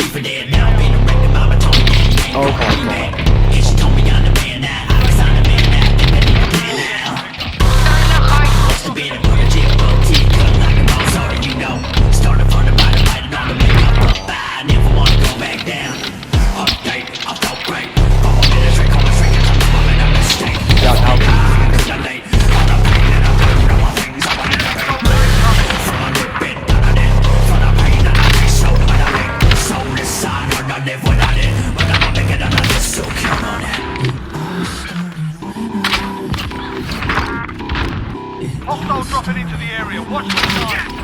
for dead now. Been a record, mama told me that you ain't gon' be back. And she told me I'm the man now. I was on the man now. Think I need a plan now. Must have been a project, but T cut like a boss, or you know. Started from the bottom, biting on the way up. I never wanna go back down. Update, I felt great. 4 minutes, straight, call me straight, 'cause I'm never made a mistake. Cause I'm late. All the pain that I put through, all my things I wanted to make. From a lip bit, done I did. From the pain that I take, so what I make. Soul inside, learn to live without it. But I'ma make it another, so count on that. Hostile dropping into the area. Watch the time.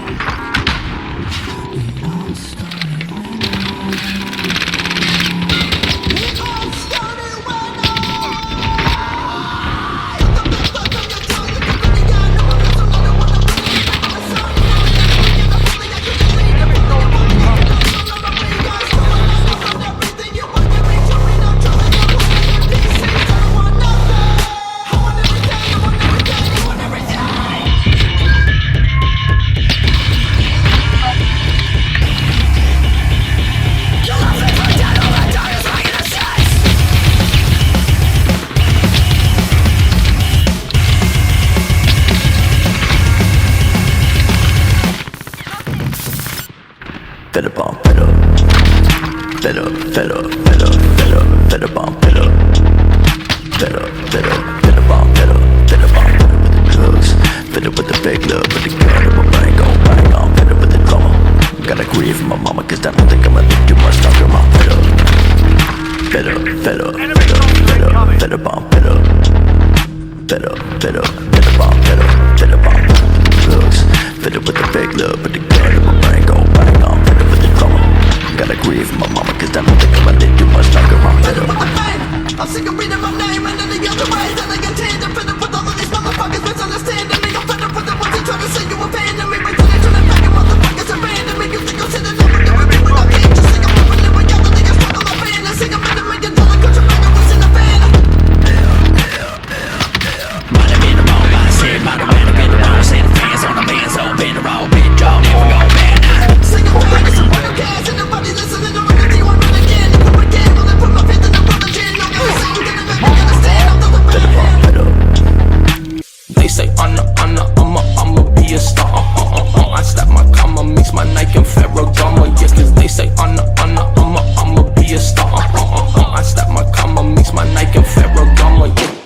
Better bomb, better, better, better, better, better, better bomb, better, better, better, better bomb, better, better bomb, better with the drugs, better with the big love, with the gun, and my brain gon' bang on, better with the drama. Gotta grieve from my mama, 'cause I don't think I'ma live too much longer. My better, better, better, better, better, better bomb, better, better, better, better bomb, better, better bomb, better with the drugs, better with the big love, with the gun, and my brain gon' bang on. Gotta grieve my mama, 'cause I don't think I'ma live too much longer. I'm better with the pain. I'm sick of reading my name and any other ways that I contend. I'm fed up with all of these motherfuckers misunderstanding me. I'm fed up with the ones that try to say you abandon me. But then they turn back and motherfuckers abandon me. You think I'm sitting over there with me when I can't just think I'm living in reality. I struggle to fantasy. I'm in a $1 million country back and was in the van. Might have been the wrong mindset, might have been the wrong set of fans on the bands, so been the wrong bit, y'all never go bad now. Sing a fan, it's a point of cash, and nobody listening to what I do. I'm running again, you put my game on and put my faith in the brother gin. No guys say you didn't make me understand, I'm the bad. They say I'ma be a star. I slap my comma, mix my Nike and Ferragamo. Yeah, 'cause they say